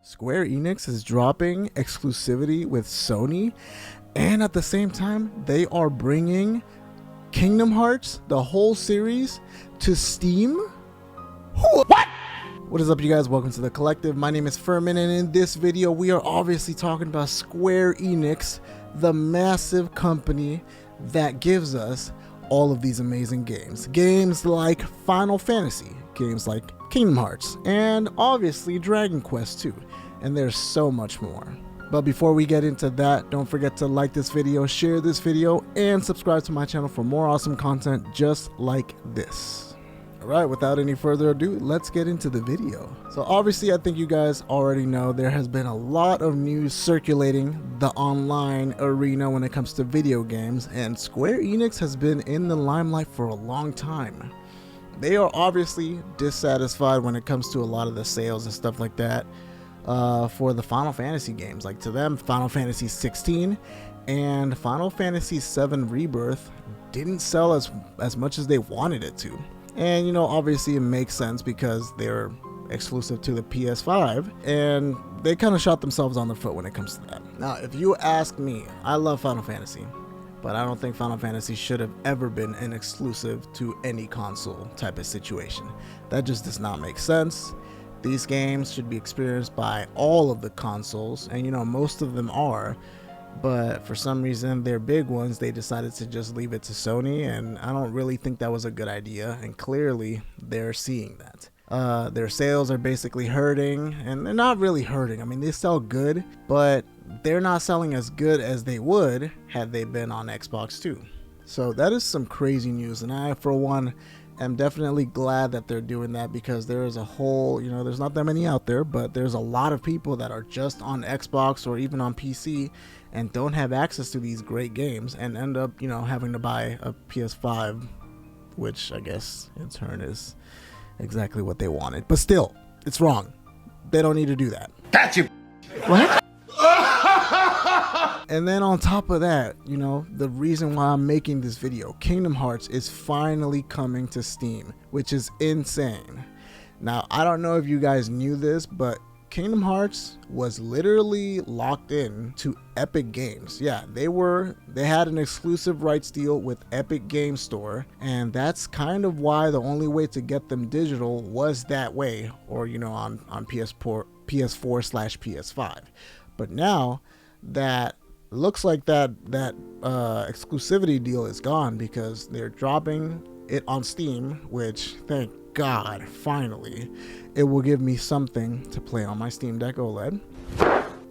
Square Enix is dropping exclusivity with Sony, and at the same time, they are bringing Kingdom Hearts, the whole series, to Steam? What? What is up, you guys? Welcome to The Collective. My name is Furman, and in this video, we are obviously talking about Square Enix, the massive company that gives us all of these amazing games. Games like Final Fantasy, games like Kingdom Hearts, and obviously Dragon Quest 2. And there's so much more. But before we get into that, don't forget to like this video, share this video, and subscribe to my channel for more awesome content just like this. Alright, without any further ado, let's get into the video. So obviously, I think you guys already know there has been a lot of news circulating the online arena when it comes to video games, and Square Enix has been in the limelight for a long time. They are obviously dissatisfied when it comes to a lot of the sales and stuff like that for the Final Fantasy games. Like, to them, Final Fantasy 16 and Final Fantasy 7 Rebirth didn't sell as much as they wanted it to. And, you know, obviously it makes sense because they're exclusive to the PS5, and they kind of shot themselves on the foot when it comes to that. Now, if you ask me, I love Final Fantasy, but I don't think Final Fantasy should have ever been an exclusive to any console type of situation. That just does not make sense. These games should be experienced by all of the consoles, and you know, most of them are, but for some reason their big ones, they decided to just leave it to Sony, and I don't really think that was a good idea, and clearly they're seeing that. Their sales are basically hurting, and they're not really hurting. I mean, they sell good, but they're not selling as good as they would had they been on Xbox too. So that is some crazy news, and I, for one, am definitely glad that they're doing that, because there is a whole, you know, there's not that many out there, but there's a lot of people that are just on Xbox or even on PC and don't have access to these great games and end up, you know, having to buy a PS5, which I guess in turn is exactly what they wanted. But still, it's wrong. They don't need to do that. That's you. What? And then on top of that, you know, the reason why I'm making this video, Kingdom Hearts is finally coming to Steam, which is insane. Now, I don't know if you guys knew this, but Kingdom Hearts was literally locked in to Epic Games. Yeah, they had an exclusive rights deal with Epic Games Store, and that's kind of why the only way to get them digital was that way, or, you know, on PS4/PS5. But now that looks like that exclusivity deal is gone, because they're dropping it on Steam, which, thank God, finally it will give me something to play on my Steam Deck OLED.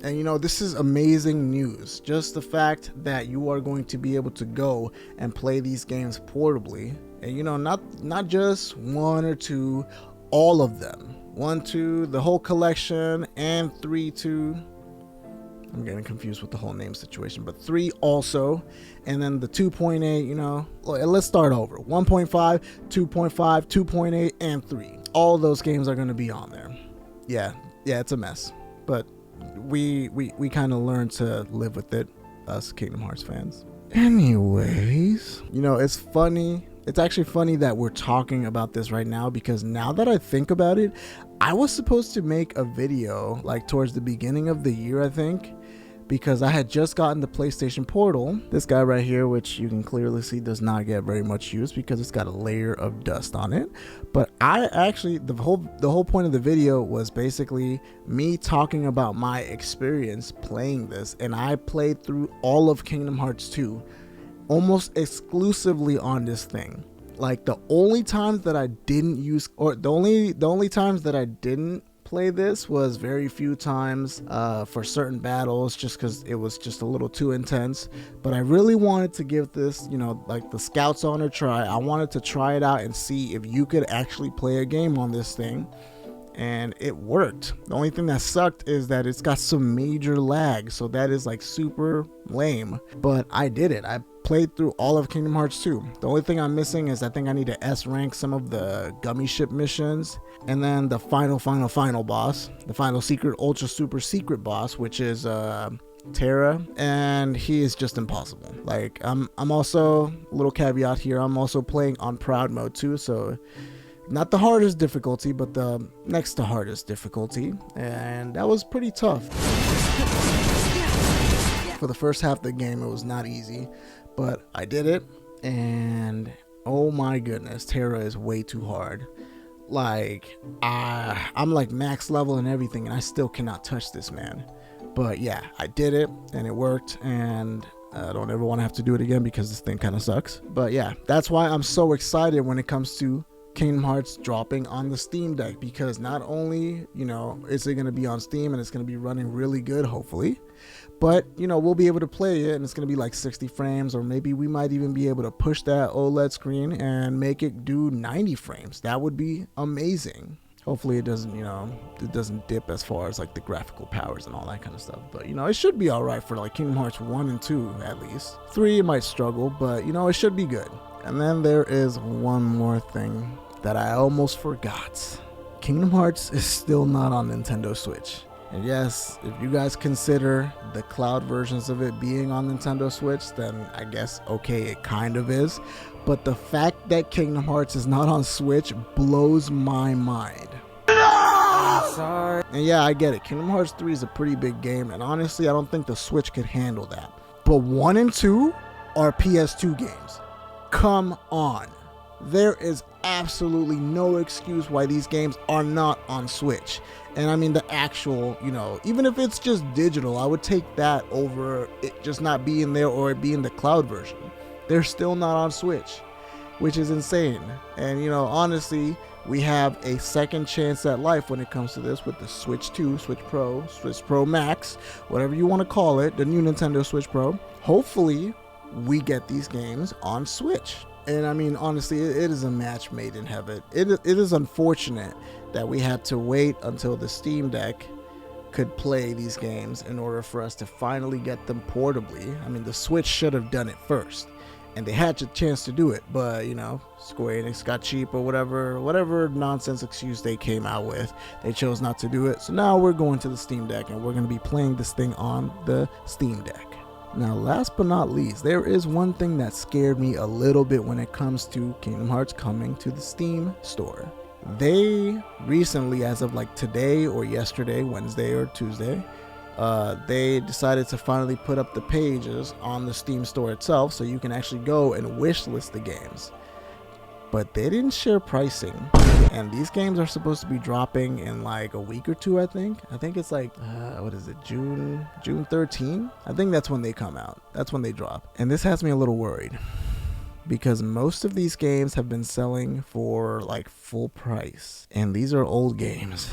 And you know, this is amazing news. Just the fact that you are going to be able to go and play these games portably, and you know, not just one or two, all of them. 1, 2, the whole collection, and 3, 2. I'm getting confused with the whole name situation, but 3 also, and then the 2.8, you know, let's start over. 1.5, 2.5, 2.8, and 3. All of those games are going to be on there. Yeah, it's a mess, but we kind of learned to live with it, us Kingdom Hearts fans. Anyways, you know, it's funny. It's actually funny that we're talking about this right now, because now that I think about it, I was supposed to make a video like towards the beginning of the year, I think, because I had just gotten the PlayStation Portal. This guy right here, which you can clearly see does not get very much use because it's got a layer of dust on it. But I actually, the whole point of the video was basically me talking about my experience playing this, and I played through all of Kingdom Hearts 2 almost exclusively on this thing. Like, the only times that I didn't use, or the only times that I didn't play this was very few times for certain battles, just because it was just a little too intense. But I really wanted to give this, you know, like the Scouts on a try. I wanted to try it out and see if you could actually play a game on this thing, and it worked. The only thing that sucked is that it's got some major lag, so that is like super lame, but I did it. I played through all of Kingdom Hearts 2. The only thing I'm missing is I think I need to S rank some of the gummy ship missions, and then the final boss, the final secret ultra super secret boss, which is Terra, and he is just impossible. Like, I'm also, little caveat here, I'm also playing on proud mode too, so not the hardest difficulty, but the next to hardest difficulty, and that was pretty tough. For the first half of the game, it was not easy, but I did it, and oh my goodness, Terra is way too hard. Like, I'm like max level and everything, and I still cannot touch this man. But yeah, I did it, and it worked, and I don't ever want to have to do it again because this thing kind of sucks. But yeah, that's why I'm so excited when it comes to Kingdom Hearts dropping on the Steam Deck, because not only, you know, is it going to be on Steam and it's going to be running really good, hopefully, but, you know, we'll be able to play it and it's going to be like 60 frames, or maybe we might even be able to push that OLED screen and make it do 90 frames. That would be amazing. Hopefully it doesn't, you know, it doesn't dip as far as like the graphical powers and all that kind of stuff. But, you know, it should be all right for like Kingdom Hearts 1 and 2 at least. 3 it might struggle, but, you know, it should be good. And then there is one more thing that I almost forgot. Kingdom Hearts is still not on Nintendo Switch. And yes, if you guys consider the cloud versions of it being on Nintendo Switch, then I guess, okay, it kind of is. But the fact that Kingdom Hearts is not on Switch blows my mind. I'm sorry. And yeah, I get it. Kingdom Hearts 3 is a pretty big game, and honestly, I don't think the Switch could handle that. But 1 and 2 are PS2 games. Come on. There is absolutely no excuse why these games are not on Switch. And I mean the actual, you know, even if it's just digital, I would take that over it just not being there or it being the cloud version. They're still not on Switch, which is insane. And, you know, honestly, we have a second chance at life when it comes to this with the Switch 2, Switch Pro, Switch Pro Max, whatever you want to call it, the new Nintendo Switch Pro. Hopefully, we get these games on Switch. And I mean, honestly, it is a match made in heaven. It is unfortunate that we had to wait until the Steam Deck could play these games in order for us to finally get them portably. I mean, the Switch should have done it first, and they had a chance to do it, but, you know, Square Enix got cheap or whatever nonsense excuse they came out with, they chose not to do it. So now we're going to the Steam Deck, and we're going to be playing this thing on the Steam Deck. Now, last but not least, there is one thing that scared me a little bit when it comes to Kingdom Hearts coming to the Steam store. They recently, as of like today or yesterday, Wednesday or Tuesday, they decided to finally put up the pages on the Steam store itself so you can actually go and wish list the games. But they didn't share pricing, and these games are supposed to be dropping in like a week or two. I think it's like what is it, June 13? I think that's when they come out. That's when they drop. And this has me a little worried, because most of these games have been selling for like full price, and these are old games,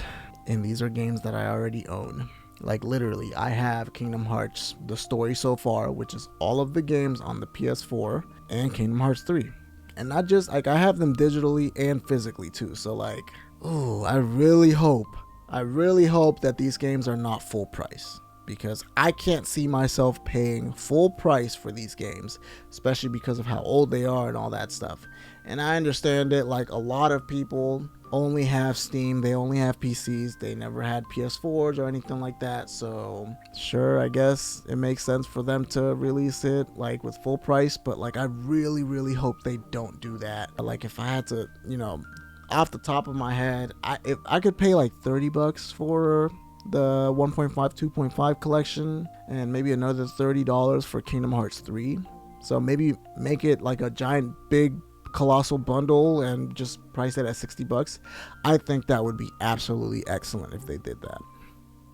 and these are games that I already own. Like, literally, I have Kingdom Hearts, the story so far, which is all of the games on the PS4, and Kingdom Hearts 3. And not just, like, I have them digitally and physically too. So, like, ooh, I really hope that these games are not full price, because I can't see myself paying full price for these games, especially because of how old they are and all that stuff. And I understand it, like, a lot of people only have Steam, they only have PCs, they never had PS4s or anything like that. So sure, I guess it makes sense for them to release it like with full price, but like I really hope they don't do that. Like, if I had to, you know, off the top of my head, if I could pay like $30 for the 1.5 2.5 collection and maybe another $30 for Kingdom Hearts 3, so maybe make it like a giant big colossal bundle and just price it at $60, I think that would be absolutely excellent if they did that.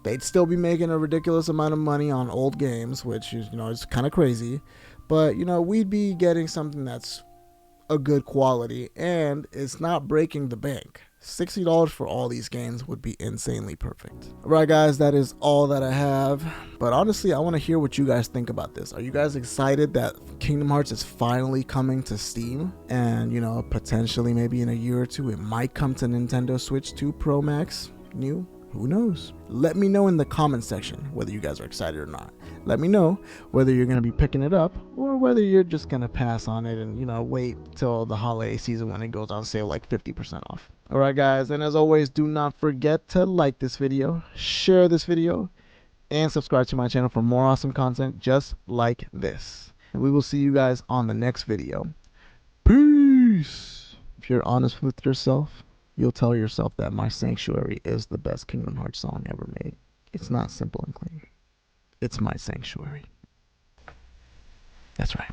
They'd still be making a ridiculous amount of money on old games, which is, you know, is kind of crazy, but, you know, we'd be getting something that's a good quality and it's not breaking the bank. $60 for all these games would be insanely perfect. Alright guys, that is all that I have, but honestly I want to hear what you guys think about this. Are you guys excited that Kingdom Hearts is finally coming to Steam, and, you know, potentially maybe in a year or two it might come to Nintendo Switch 2 Pro Max new? Who knows? Let me know in the comment section whether you guys are excited or not. Let me know whether you're going to be picking it up or whether you're just going to pass on it and, you know, wait till the holiday season when it goes on sale like 50% off. Alright guys, and as always, do not forget to like this video, share this video, and subscribe to my channel for more awesome content just like this. And we will see you guys on the next video. Peace! If you're honest with yourself, you'll tell yourself that My Sanctuary is the best Kingdom Hearts song ever made. It's not Simple and Clean. It's My Sanctuary. That's right.